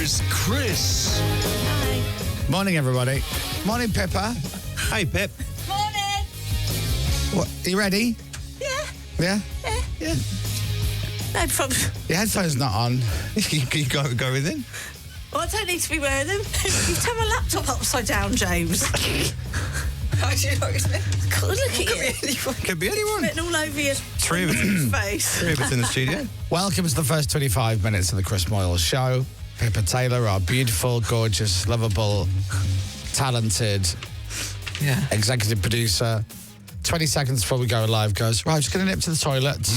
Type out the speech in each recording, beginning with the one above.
Here's Chris. Morning, everybody. Morning, Pippa. Hey, Pip. Morning. What, are you ready? Yeah. Yeah? Yeah. No problem. Your headphones not on. you go within. Well, I don't need to be wearing them. You've turned my laptop upside down, James. How do you know what God, look at you. Could be anyone. Written all over your Three of us. face. Three of us in the studio. Welcome to the first 25 minutes of the Chris Moyle Show. Pippa Taylor, our beautiful, gorgeous, lovable, talented executive producer. 20 seconds before we go live goes, right, I'm just going to nip to the toilet.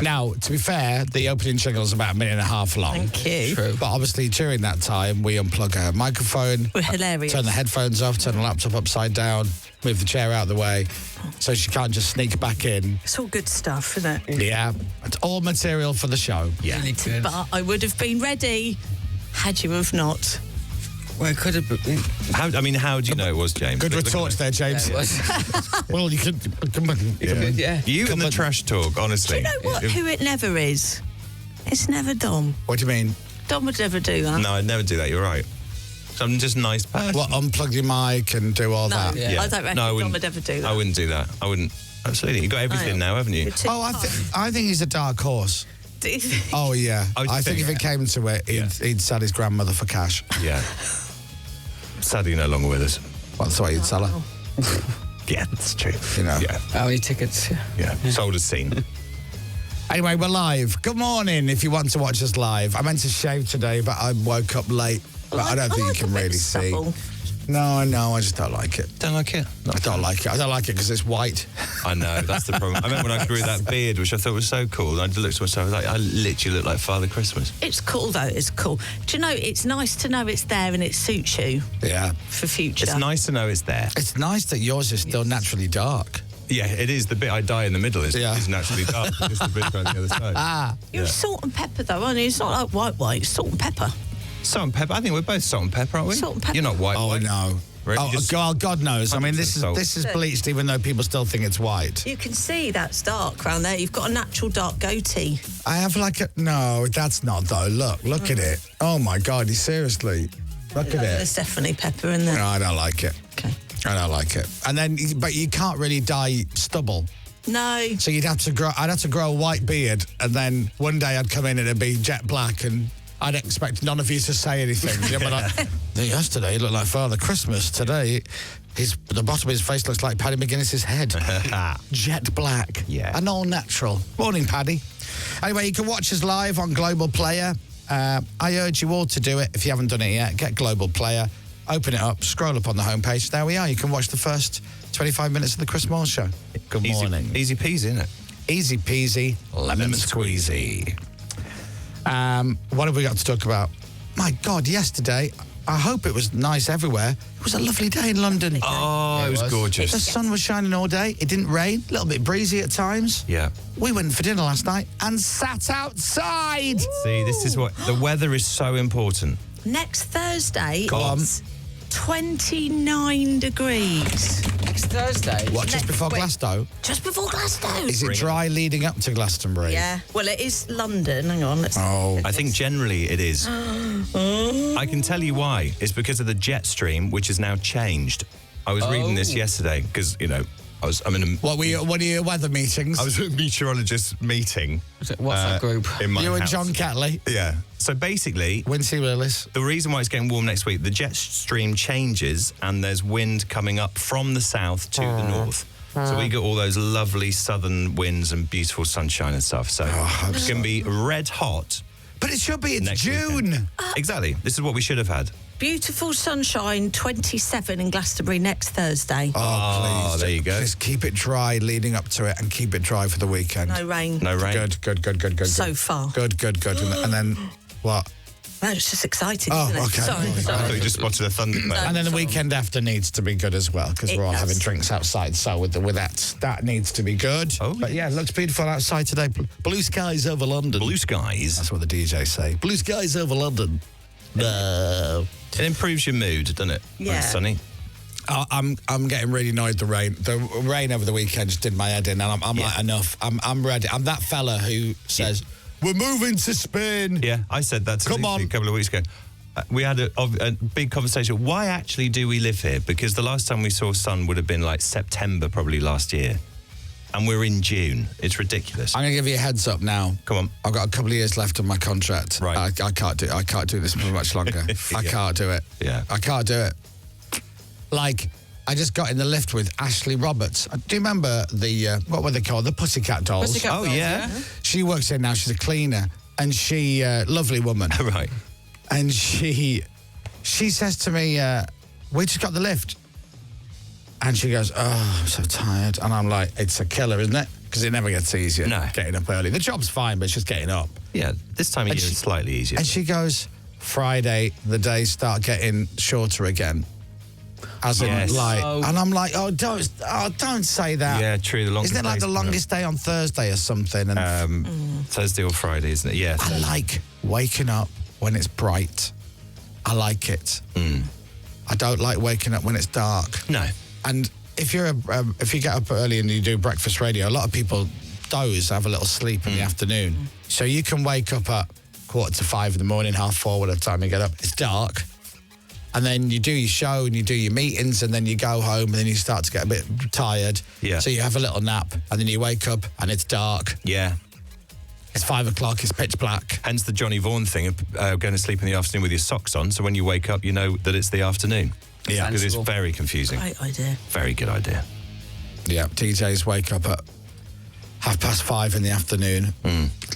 Now, to be fair, the opening jingle is about a minute and a half long. Thank you. True. But obviously, during that time, we unplug her microphone. We're hilarious. Turn the headphones off, turn the laptop upside down, move the chair out of the way so she can't just sneak back in. It's all good stuff, isn't it? Yeah. It's all material for the show. Yeah. But I would have been ready had you have not. Well, it could have been. How do you know it was James? Good retort there, James. Well, you could... Yeah. You and the trash talk, honestly. Do you know what? Who it never is? It's never Dom. What do you mean? Dom would never do that. No, I'd never do that. You're right. So I'm just a nice person. What, unplug your mic and do all No, that? Yeah. I don't reckon Dom would ever do that. I wouldn't do that. I wouldn't. Absolutely. You've got everything now, haven't you? You're too Oh, I kind. think he's a dark horse. Do you think? Oh, yeah. I I think if it came to it, he'd sell his grandmother for cash. Yeah. Sadly, no longer with us. Well, that's why he'd sell her. Yeah, that's true. You know. Yeah. How many tickets? Yeah. Sold a scene. Anyway, we're live. Good morning if you want to watch us live. I meant to shave today, but I woke up late. But I don't think like you can a bit really of see. stubble. No, I know. I just don't like it. Don't like it. I don't like it. I don't like it because it's white. I know, that's the problem. I remember when I grew that beard, which I thought was so cool, and I looked at myself, I was like, I literally look like Father Christmas. It's cool, though. It's cool. Do you know, it's nice to know it's there and it suits you Yeah. for future. It's nice to know it's there. It's nice that yours is still naturally dark. Yeah, it is. The bit I die in the middle is naturally dark. It's the bit on the other side. You're salt and pepper, though, aren't you? It's not like white. It's salt and pepper. Salt and pepper. I think we're both salt and pepper, aren't we? Salt and pepper. You're not white. Oh, no. Really? Oh, Just God knows. I mean, 100% this is bleached, even though people still think it's white. You can see that's dark around there. You've got a natural dark goatee. I have like a... No, that's not, though. Look at it. Oh, my God. Seriously. Look at There's it. definitely pepper in there. No, I don't like it. Okay. I don't like it. And then, but you can't really dye stubble. No. So I'd have to grow a white beard, and then one day I'd come in and it'd be jet black, and I'd expect none of you to say anything. You'd be like, yesterday he looked like Father Christmas. Today, the bottom of his face looks like Paddy McGuinness's head. Jet black. Yeah. And all natural. Morning, Paddy. Anyway, you can watch us live on Global Player. I urge you all to do it if you haven't done it yet. Get Global Player, open it up, scroll up on the homepage. There we are. You can watch the first 25 minutes of the Chris Moyle Show. Good morning. Easy peasy, isn't it? Easy peasy, lemon squeezy. What have we got to talk about? My God, yesterday, I hope it was nice everywhere. It was a lovely day in London. Oh, it was gorgeous. The sun was shining all day. It didn't rain. A little bit breezy at times. Yeah. We went for dinner last night and sat outside. See, this is what... The weather is so important. Next Thursday, Go on. it's 29 degrees. It's Thursday. What, just before Wait. Glasgow? Just before Glasgow. Is it dry leading up to Glastonbury? Yeah. Well, it is London. Hang on. Oh. I think generally it is. I can tell you why. It's because of the jet stream, which has now changed. I was reading this yesterday because, I'm in a... What were your weather meetings? I was at a meteorologist meeting. What's that group? In my You and house. John Catley, Yeah. So basically, Wincy Willis. the reason why it's getting warm next week, the jet stream changes and there's wind coming up from the south to the north. So we get all those lovely southern winds and beautiful sunshine and stuff. So it's going to be red hot. But it should be. It's Next June. weekend. Exactly. This is what we should have had. Beautiful sunshine, 27 in Glastonbury next Thursday. Oh, please. there you go. Just keep it dry leading up to it and keep it dry for the weekend. No rain. No rain. Good. So far. Good. And then what? No, it's just exciting, Oh, isn't it? okay. Sorry. I thought you just spotted a thunder cloud. And then the weekend after needs to be good as well because It we're all does. having drinks outside. So with that needs to be good. Oh, But yeah, it looks beautiful outside today. Blue skies over London. Blue skies. That's what the DJs say. Blue skies over London. No. It improves your mood, doesn't it? When Yeah. it's sunny. I'm getting really annoyed. The rain over the weekend just did my head in, and I'm like, enough. I'm ready. I'm that fella who says we're moving to Spain. Yeah, I said that to Come Lucy on. a couple of weeks ago. we had a big conversation. Why actually do we live here? Because the last time we saw sun would have been like September probably last year. And we're in June. It's ridiculous. I'm going to give you a heads up now. Come on. I've got a couple of years left on my contract. Right. I can't do this for much longer. I can't do it. Yeah. I can't do it. Like, I just got in the lift with Ashley Roberts. Do you remember the, what were they called? The Pussycat Dolls. Pussycat Dolls, yeah. She works here now. She's a cleaner. And she, lovely woman. Right. And she says to me, we just got the lift. And she goes, oh, I'm so tired. And I'm like, it's a killer, isn't it? Because it never gets easier getting up early. The job's fine, but it's just getting up. Yeah, this time of year is slightly easier. And she goes, Friday, the days start getting shorter again. As in, like, and I'm like, don't say that. Yeah, true. The longest Isn't it like the longest day on Thursday or something? And Thursday or Friday, isn't it? Yeah. I like waking up when it's bright. I like it. I don't like waking up when it's dark. No. And if you get up early and you do breakfast radio, a lot of people doze, have a little sleep in the afternoon. So you can wake up at 4:45 in the morning, 4:30, whatever time you get up. It's dark. And then you do your show and you do your meetings and then you go home and then you start to get a bit tired. Yeah. So you have a little nap and then you wake up and it's dark. Yeah. It's 5 o'clock, it's pitch black. Hence the Johnny Vaughan thing of going to sleep in the afternoon with your socks on. So when you wake up, you know that it's the afternoon. Yeah. Because it's very confusing. Great idea. Very good idea. Yeah, DJs wake up at 5:30 in the afternoon,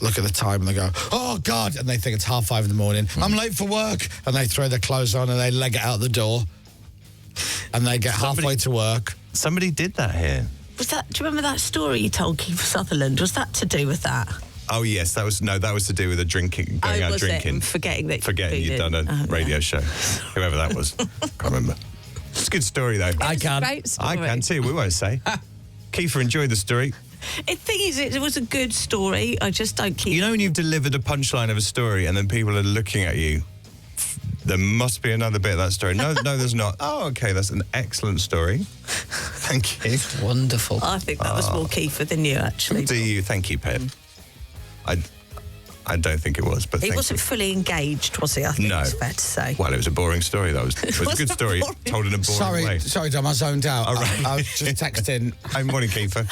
look at the time and they go, oh, God, and they think it's 5:30 in the morning. I'm late for work. And they throw their clothes on and they leg it out the door. And they get halfway to work. Somebody did that here. Do you remember that story you told Keith Sutherland? Was that to do with that? Oh, yes. That was to do with the drinking, going out was drinking. It? Forgetting You'd done a radio show. Whoever that was. Can't remember. It's a good story, though. I can. Great story. I can too. We won't say. Kiefer enjoyed the story. The thing is, it was a good story. I just don't keep... You know when you've delivered a punchline of a story and then people are looking at you, there must be another bit of that story. No, there's not. Oh, okay, that's an excellent story. Thank you. Wonderful. I think that was more Kiefer than you, actually. Do you? Thank you, Pip. I don't think it was, but He wasn't fully engaged, was he? I think it's fair to say. Well, it was a boring story, though. It was a good story, told in a boring way. Sorry, Dom, I zoned out. All right. I was just texting. Hi, morning, Kiefer.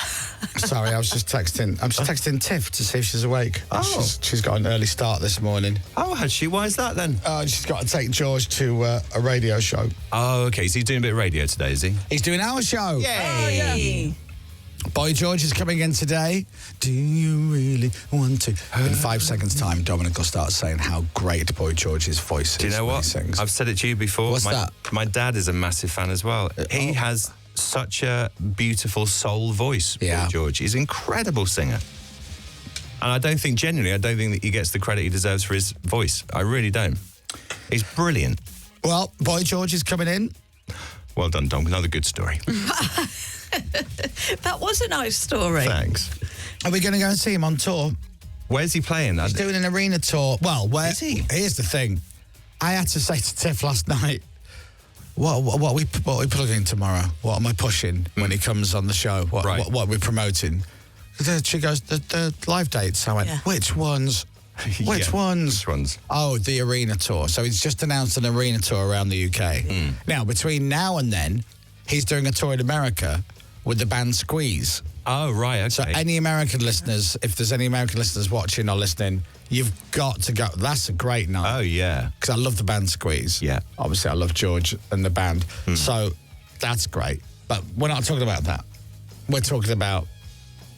Sorry, I was just texting. I'm just texting Tiff to see if she's awake. Oh. She's got an early start this morning. Oh, has she? Why is that, then? She's got to take George to a radio show. Oh, okay. So he's doing a bit of radio today, is he? He's doing our show. Yay! Boy George is coming in today. Do you really want to? In 5 seconds' time, Dominic will start saying how great Boy George's voice is. Do you know when what? he sings. I've said it to you before. What's that? My dad is a massive fan as well. He has such a beautiful soul voice, Boy George. He's an incredible singer. And I don't think that he gets the credit he deserves for his voice. I really don't. He's brilliant. Well, Boy George is coming in. Well done, Dom. Another good story. That was a nice story. Thanks. Are we going to go and see him on tour? Where's he playing? He's doing an arena tour. Well, where is he? Here's the thing. I had to say to Tiff last night, what are we plugging tomorrow? What am I pushing when he comes on the show? What are we promoting? She goes, the live dates. I went, which ones? Which ones? Oh, the arena tour. So he's just announced an arena tour around the UK. Now, between now and then, he's doing a tour in America with the band Squeeze. Oh, right, okay. So any American listeners, if there's any American listeners watching or listening, you've got to go. That's a great night. Oh, yeah. Because I love the band Squeeze. Yeah. Obviously, I love George and the band. So that's great. But we're not talking about that. We're talking about...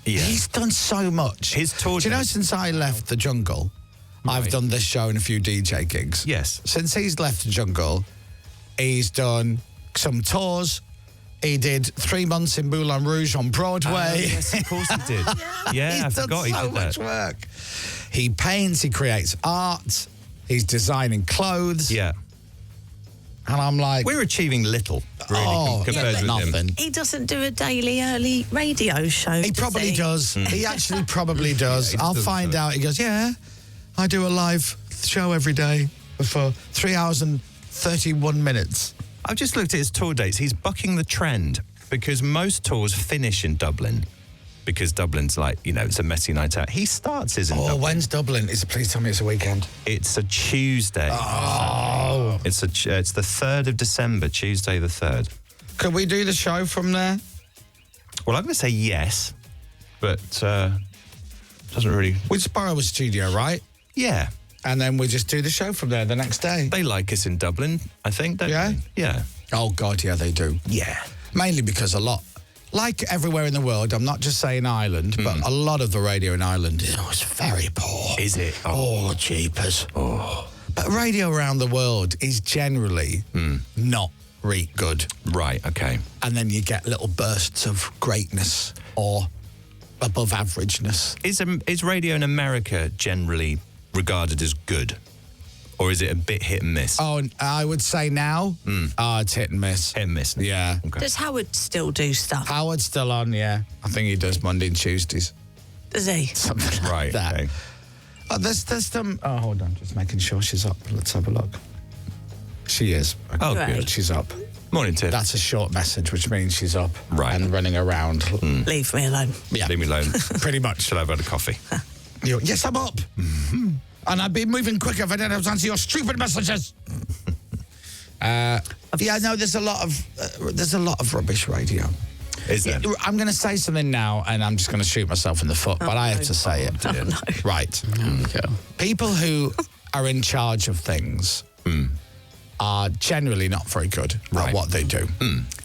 Yeah. He's done so much. His tour... Do you know, since I left the Jungle, I've done this show and a few DJ gigs. Yes. Since he's left the Jungle, he's done some tours. He did 3 months in Moulin Rouge on Broadway. Yes, of course he did. Yeah, I forgot he did that. He's done so much work. He paints, he creates art, he's designing clothes. Yeah. And I'm like... We're achieving little, really, compared with nothing. him. He doesn't do a daily early radio show, He probably does. He actually probably does. Yeah, I'll find out. He goes, yeah, I do a live show every day for 3 hours and 31 minutes. I've just looked at his tour dates. He's bucking the trend because most tours finish in Dublin because Dublin's like, it's a messy night out. He starts his in Dublin. When's Dublin? Please tell me it's a weekend. It's a Tuesday. Oh, Oh. It's the 3rd of December, Tuesday the 3rd. Could we do the show from there? Well, I'm going to say yes, but doesn't really... We just borrow a studio, right? Yeah. And then we just do the show from there the next day. They like us in Dublin, I think, don't they? Yeah. Oh, God, yeah, they do. Yeah. Mainly because like everywhere in the world, I'm not just saying Ireland, but a lot of the radio in Ireland is very poor. Is it? Oh, jeepers. Oh. But radio around the world is generally not really good. Right, okay. And then you get little bursts of greatness or above averageness. Is radio in America generally regarded as good? Or is it a bit hit and miss? Oh, I would say now, it's hit and miss. Hit and miss. Yeah. Okay. Does Howard still do stuff? Howard's still on, yeah. I think he does Monday and Tuesdays. Does he? Something like Right, that. okay. Oh, there's some... Oh, hold on. Just making sure she's up. Let's have a look. She is. Oh, Right. good. She's up. Morning, Tiff. That's a short message, which means she's up Right. and running around. Leave me alone. Yeah, Leave me alone. pretty much. Shall I have had a coffee? Yes, I'm up. And I'd be moving quicker if I didn't have to answer your stupid messages. Yeah, no, there's a lot of rubbish radio. Is there? I'm going to say something now, and I'm just going to shoot myself in the foot, but I have to say it. Oh, no. Right. Okay. People who are in charge of things are generally not very good at what they do.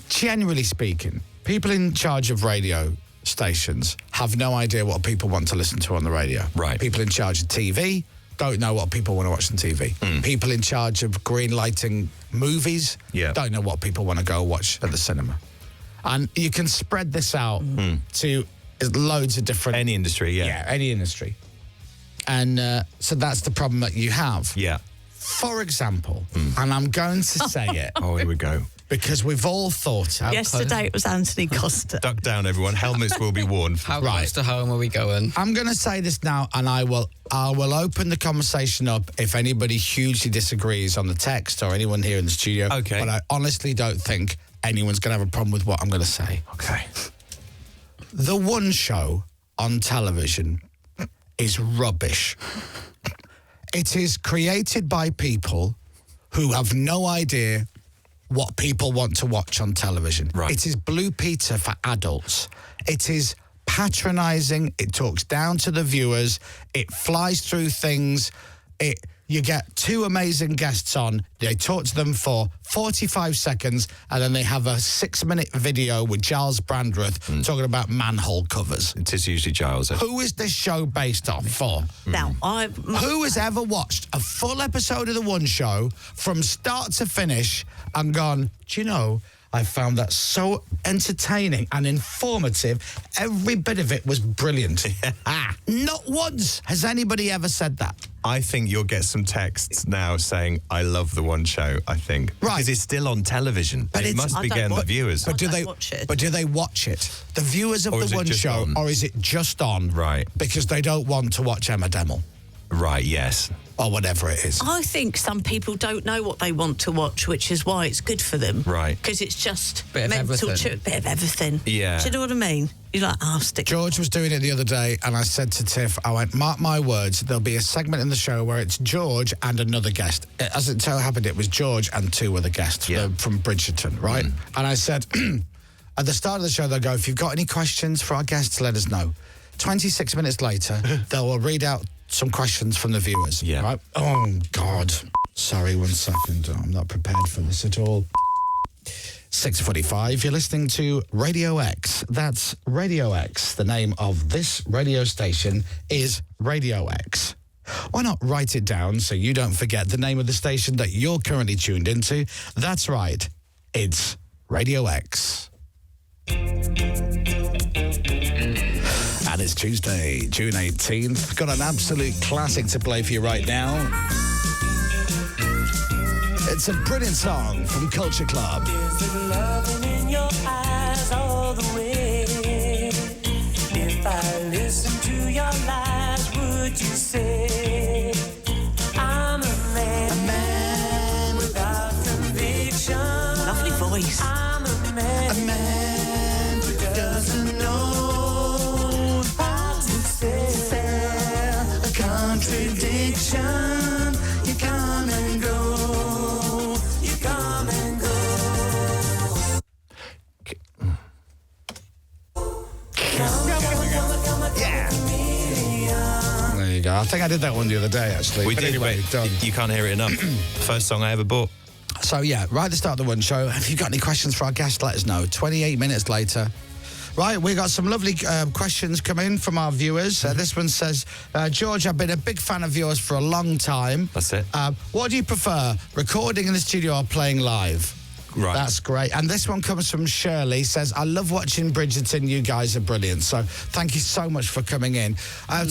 Generally speaking, people in charge of radio stations have no idea what people want to listen to on the radio. Right. People in charge of TV don't know what people want to watch on TV. People in charge of green lighting movies don't know what people want to go watch at the cinema. And you can spread this out to loads of different... Any industry, Yeah, any industry. And so that's the problem that you have. Yeah. For example, and I'm going to say it Oh, here we go. because we've all thought it. Yesterday it was Anthony Costa. Duck down, everyone. Helmets will be worn. How close to home are we going? I'm going to say this now, and I will open the conversation up if anybody hugely disagrees on the text or anyone here in the studio. Okay. But I honestly don't think anyone's going to have a problem with what I'm going to say. Okay. The one show on television is rubbish. It is created by people who have no idea what people want to watch on television. Right. It is Blue Peter for adults. It is patronising. It talks down to the viewers. It flies through things. You get two amazing guests on. They talk to them for 45 seconds, and then they have a 6-minute video with Giles Brandreth talking about manhole covers. It is usually Giles. Who is this show based off for? Now, Who has ever watched a full episode of The One Show from start to finish and gone, do you know, I found that so entertaining and informative. Every bit of it was brilliant. Not once has anybody ever said that. I think you'll get some texts now saying, I love The One Show, I think. Right. Because it's still on television. But it it's- must be I don't getting the watch- viewers. But do don't they watch it. But do they watch it? The viewers of Or is The it One just Show, on? or is it just on? Right. Because they don't want to watch Emma Demmel Right, yes. or whatever it is. I think some people don't know what they want to watch, which is why it's good for them. Right. Because it's just Bit of mental, everything. bit of everything. Yeah. Do you know what I mean? You're like, stick. George was doing it the other day, and I said to Tiff, I went, mark my words, there'll be a segment in the show where it's George and another guest. As it so happened, it was George and two other guests from Bridgerton, right? And I said, at the start of the show, they'll go, if you've got any questions for our guests, let us know. 26 minutes later, they will read out some questions from the viewers. Yeah. Right? Oh, God. Sorry, 1 second. I'm not prepared for this at all. 6:45, you're listening to Radio X. That's Radio X. The name of this radio station is Radio X. Why not write it down so you don't forget the name of the station that you're currently tuned into? That's right. It's Radio X. And it's Tuesday, June 18th. Got an absolute classic to play for you right now. It's a brilliant song from Culture Club. Is it loving in your eyes all the way? If I listen to your lies, would you say I'm a man without conviction? Lovely voice. I'm a man who doesn't know how to say a contradiction. You come and go. think I did that one the other day, actually. We But did, anyway, but done. you can't hear it enough. First song I ever bought. So, yeah, right at the start of the One Show, if you've got any questions for our guest, let us know. 28 minutes later. Right, we got some lovely questions come in from our viewers. This one says, George, I've been a big fan of yours for a long time. That's it. What do you prefer, recording in the studio or playing live? Right. That's great. And this one comes from Shirley, says, I love watching Bridgerton. You guys are brilliant. So thank you so much for coming in.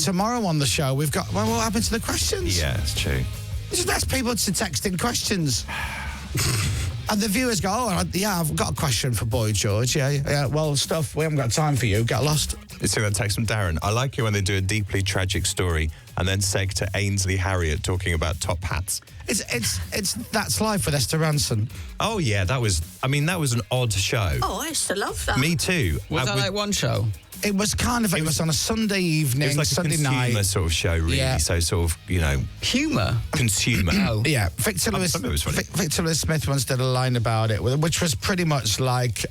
Tomorrow on the show, we've got, well, what happened to the questions? Yeah, it's true. Just ask people to text in questions. And the viewers go, oh, yeah, I've got a question for Boy George. Yeah, well, stuff, we haven't got time for you. Get lost. You see that text from Darren? I like it when they do a deeply tragic story and then seg to Ainsley Harriott talking about top hats. It's That's Life with Esther Ranson. Oh, yeah, that was an odd show. Oh, I used to love that. Me too. Was that like one show? It was it was on a Sunday evening, It was like Sunday a consumer night. sort of show, really. Yeah. So sort of, you know, Humour? consumer. Oh. Yeah, Victor Lewis, thought it was funny. Victor Lewis Smith once did a line about it, which was pretty much like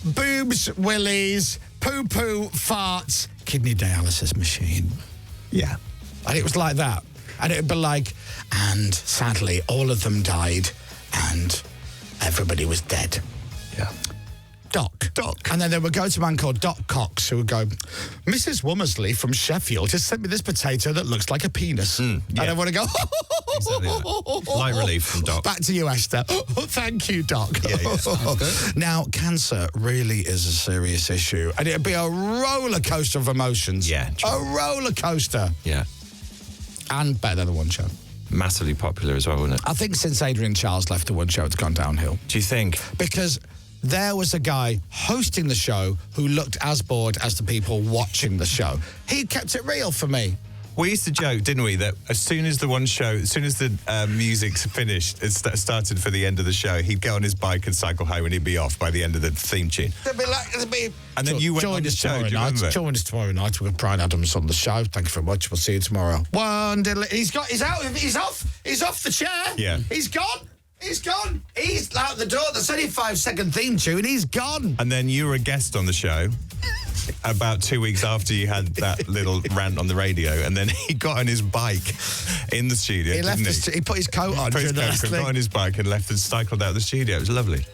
boobs, willies, poo-poo, farts, kidney dialysis machine. Yeah. And it was like that. And it would be like, and sadly, all of them died, and everybody was dead. Yeah. Doc. And then there would go to a man called Doc Cox, who would go, Mrs. Womersley from Sheffield has sent me this potato that looks like a penis. And I want to go, Exactly that. Light relief from Doc. Back to you, Esther. Thank you, Doc. Yeah. Now, cancer really is a serious issue, and it'd be a roller coaster of emotions. Yeah, true. A roller coaster. Yeah. And better than the One Show. Massively popular as well, wasn't it? I think since Adrian Charles left the One Show, it's gone downhill. Do you think? Because there was a guy hosting the show who looked as bored as the people watching the show. He kept it real for me. We used to joke, didn't we, that as soon as the music's finished, it started for the end of the show, he'd get on his bike and cycle home and he'd be off by the end of the theme tune. And then you went on the show, do you remember? Join us tomorrow night. We've got Brian Adams on the show. Thank you very much. We'll see you tomorrow. He's off the chair. Yeah. He's gone. He's out the door. That's only a 5-second theme tune. He's gone. And then you were a guest on the show about 2 weeks after you had that little rant on the radio, and then he got on his bike in the studio. He left. didn't He put his coat on. Put his during the coat, last got on thing. his bike and left and cycled out the studio. It was lovely.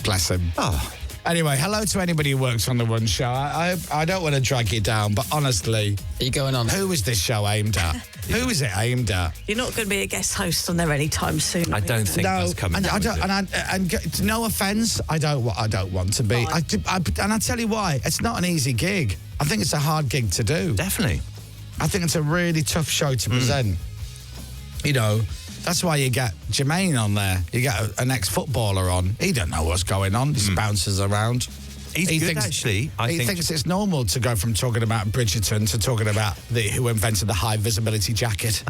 Bless him. Oh. Anyway, hello to anybody who works on the One Show. I don't want to drag you down, but honestly, Are you going on? who is this show aimed at? Who is it aimed at? You're not going to be a guest host on there anytime soon. I don't think that's coming. and I down, don't. is it? And no offence, I don't want to be. And I tell you why. It's not an easy gig. I think it's a hard gig to do. Definitely. I think it's a really tough show to present. You know, that's why you get Jermaine on there. You get an ex-footballer on. He don't know what's going on. He just bounces around. He's good, actually. He thinks it's normal to go from talking about Bridgerton to talking about who invented the high visibility jacket.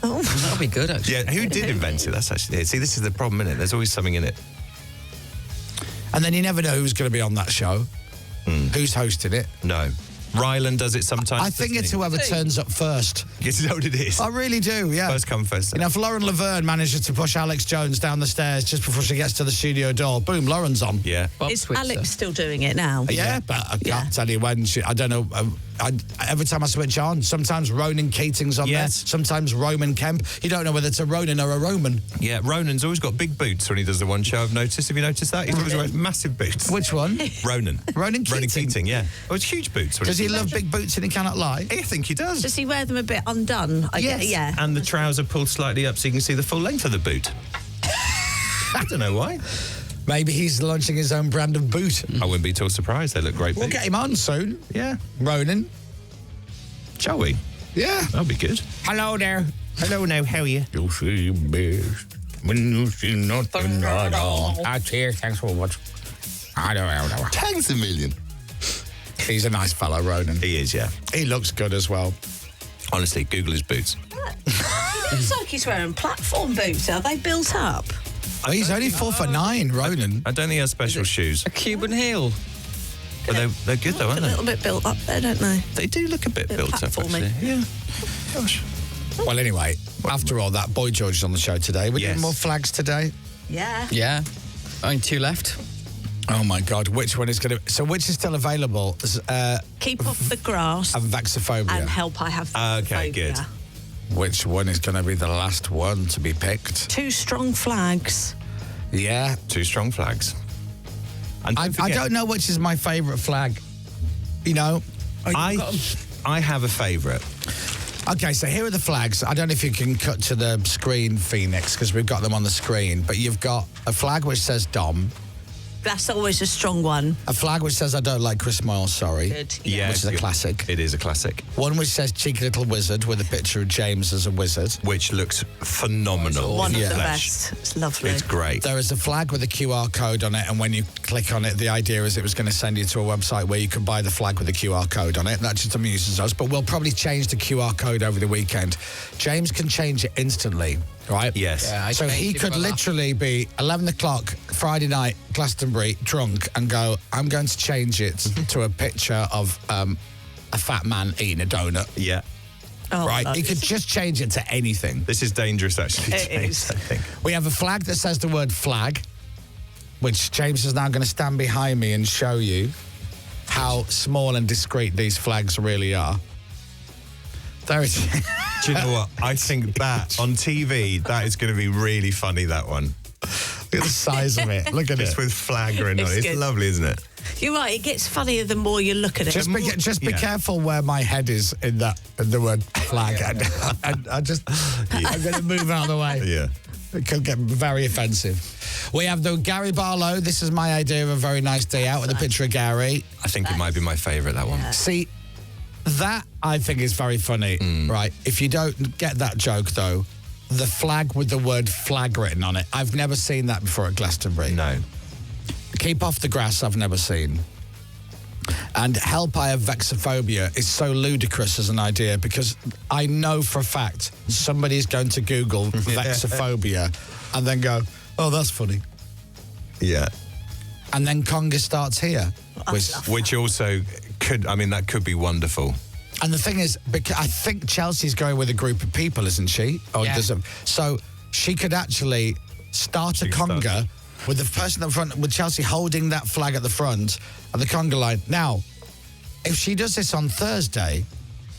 That'll be good, actually. Yeah, who did invent it? That's actually it. See, this is the problem, isn't it? There's always something in it. And then you never know who's going to be on that show, who's hosting it. No. Ryland does it sometimes. I think it's doesn't whoever turns up first. he? Is that what it is? I really do, yeah. First come, first served. You know, if Lauren Laverne manages to push Alex Jones down the stairs just before she gets to the studio door, boom, Lauren's on. Yeah. Bob Is Switzer. Alex still doing it now? Yeah, but I can't tell you when. I don't know. Every time I switch on, sometimes Ronan Keating's on Yes. there, sometimes Roman Kemp. You don't know whether it's a Ronan or a Roman. Yeah, Ronan's always got big boots when he does the One Show, I've noticed. Have you noticed that? He's always wearing massive boots. Which one? Ronan. Ronan Keating. Ronan Keating, yeah. Oh, it's huge boots. Does he love big boots and he cannot lie? I think he does. Does he wear them a bit undone? Yeah. And the trouser pulled slightly up so you can see the full length of the boot. I don't know why. Maybe he's launching his own brand of boot. I wouldn't be too surprised. They look great We'll boots. get him on soon. Yeah. Ronan. Shall we? Yeah. That'll be good. Hello there. Hello now, how are you? You see best when you see nothing at all. Cheers, thanks for watching. I don't know. Thanks a million. He's a nice fellow, Ronan. He is, yeah. He looks good as well. Honestly, Google his boots. It looks like he's wearing platform boots. Are they built up? Oh, he's only 4'9", Ronan. I don't think he has special shoes. A Cuban heel. But they're good though, aren't A little they? bit built up there, don't they? They do look a bit built up, platformy. actually. Yeah. Gosh. Well, anyway, after all that, Boy George is on the show today. We're Yes. doing more flags today. Yeah. Yeah. Only 2 left. Oh my God, which one is going to... So which is still available? Keep off the grass And Vexophobia. and help I have Okay, good. Vexophobia. Which one is going to be the last one to be picked? 2 strong flags. Yeah. 2 strong flags. And I don't know which is my favourite flag. You know? I have a favourite. Okay, so here are the flags. I don't know if you can cut to the screen, Phoenix, because we've got them on the screen. But you've got a flag which says Dom. That's always a strong one. A flag which says I don't like Chris Moyle, sorry. Good. Yeah, Which is a good. classic. It is a classic. One which says Cheeky Little Wizard with a picture of James as a wizard. Which looks phenomenal. One in of the flesh. best. It's lovely. It's great. There is a flag with a QR code on it, and when you click on it, the idea is it was going to send you to a website where you could buy the flag with a QR code on it. That just amuses us, but we'll probably change the QR code over the weekend. James can change it instantly, right? Yes. Yeah, I So he changed it could for that. literally be 11 o'clock Friday night, Glastonbury, drunk, and go, I'm going to change it to a picture of a fat man eating a donut. Yeah. Oh, Right? love He could it. just change it to anything. This is dangerous, actually. It James, is. I think. We have a flag that says the word flag, which James is now going to stand behind me and show you how small and discreet these flags really are. There it is. Do you know what? I think that on TV, that is going to be really funny, that one. Look at the size of it. Look at Just it. with flag written on it. It's It's good. lovely, isn't it? You're right. It gets funnier the more you look at it. Just be Yeah. careful where my head is in the word flag. And I'm going to move out of the way. Yeah. It could get very offensive. We have the Gary Barlow. This is my idea of a very nice day out with a picture of Gary. I think it might be my favourite, that one. See, that I think is very funny, right? If you don't get that joke, though, the flag with the word flag written on it, I've never seen that before at Glastonbury. No. Keep off the grass, I've never seen. And help I have Vexophobia is so ludicrous as an idea because I know for a fact somebody's going to Google Vexophobia and then go, oh, that's funny. Yeah. And then Conga starts here. Which also could, I mean, that could be wonderful. And the thing is, because I think Chelsea's going with a group of people, isn't she? Or Yeah. So she could actually start a She could conga start. with the person at the front, with Chelsea holding that flag at the front and the conga line. Now, if she does this on Thursday,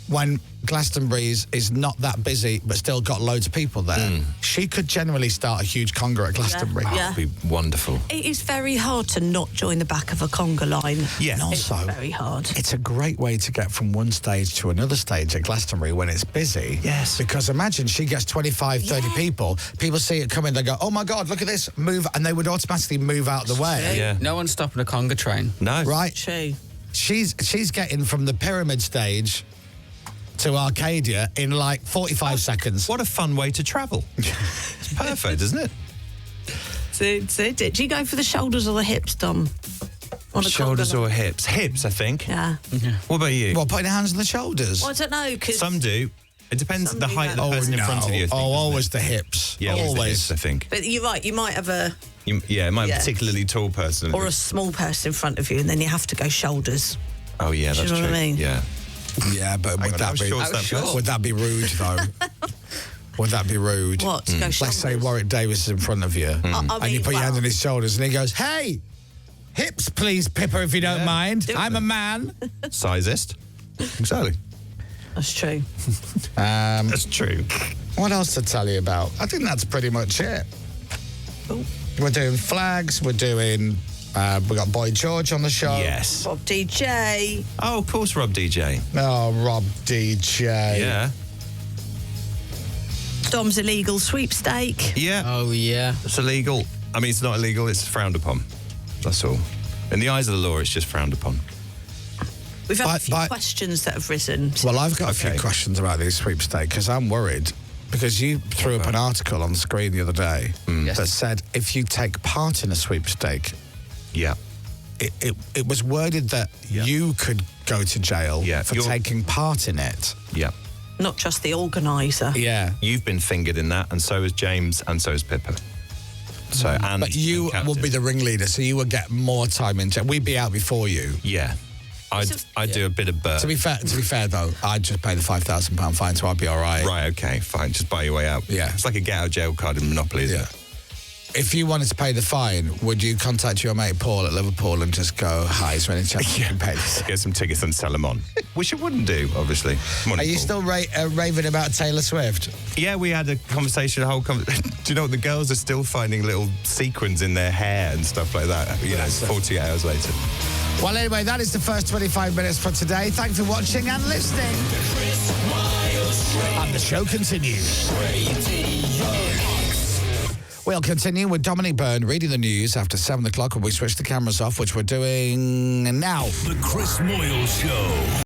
when Glastonbury is not that busy but still got loads of people there, she could generally start a huge conga at Glastonbury. Yeah. That would be wonderful. It is very hard to not join the back of a conga line. Yeah. And It's also, very hard. it's a great way to get from one stage to another stage at Glastonbury when it's busy. Yes. Because imagine she gets 25, 30 people. People see it coming, they go, oh my God, look at this, move. And they would automatically move out the way. Yeah. No one's stopping a conga train. No. Right? True. She's getting from the pyramid stage to Arcadia in like 45 seconds. What a fun way to travel. It's perfect, isn't it? So, do you go for the shoulders or the hips, Dom? On a Shoulders conga line? or hips? Hips, I think. Yeah. What about you? What, putting hands on the shoulders? Well, I don't know, because... Some do. It depends Some the do height of the that. person in front of you. I think, doesn't always it? the hips. Yeah, always. The always. hips, I think. But you're right, you might have a... It might be a Yeah. particularly tall person. Or a small person in front of you, and then you have to go shoulders. Oh, yeah, Do you that's know true. what I mean? Yeah. Yeah, but Hang would on, that how be short's that person? would that be rude though? Would that be rude? What? To go shoulders? Let's say Warwick Davis is in front of you, I and you mean, put your hand well- on his shoulders, and he goes, "Hey, hips, please, Pippa, if you don't mind. Do I'm it. a man." Sizest. Exactly. That's true. That's true. What else to tell you about? I think that's pretty much it. Cool. We're doing flags. We're doing. We got Boy George on the show. Yes. Bob DJ. Oh, of course, Rob DJ. Oh, Rob DJ. Yeah. Dom's illegal sweepstake. Yeah. Oh, yeah. It's illegal. I mean, it's not illegal, it's frowned upon. That's all. In the eyes of the law, it's just frowned upon. We've had a But- few but- questions that have risen. Well, I've got a Okay. few questions about these sweepstakes because I'm worried. Because you threw up an article on the screen the other day Yes. that said if you take part in a sweepstake, Yeah. it was worded that Yeah. you could go to jail Yeah, for you're- taking part in it. Yeah. Not just the organiser. Yeah. You've been fingered in that, and so is James, and so is Pippa. So, and But you and would be the ringleader, so you would get more time in jail. We'd be out before you. Yeah. I'd do a bit of To be fair though, I'd just pay the £5,000 fine, so I'd be all right. Right, okay, fine. Just buy your way out. Yeah. It's like a get out of jail card in Monopoly, isn't Yeah. it? if you wanted to pay the fine, would you contact your mate Paul at Liverpool and just go, hi, is there any chance you can pay this? Get some tickets and sell them on. Which it wouldn't do, obviously. Morning, Are you Paul. still raving about Taylor Swift? Yeah, we had a conversation, do you know what? The girls are still finding little sequins in their hair and stuff like that, 48 hours later. Well, anyway, that is the first 25 minutes for today. Thanks for watching and listening. And the show continues. We'll continue with Dominic Byrne reading the news after 7 o'clock when we switch the cameras off, which we're doing now. The Chris Moyle Show.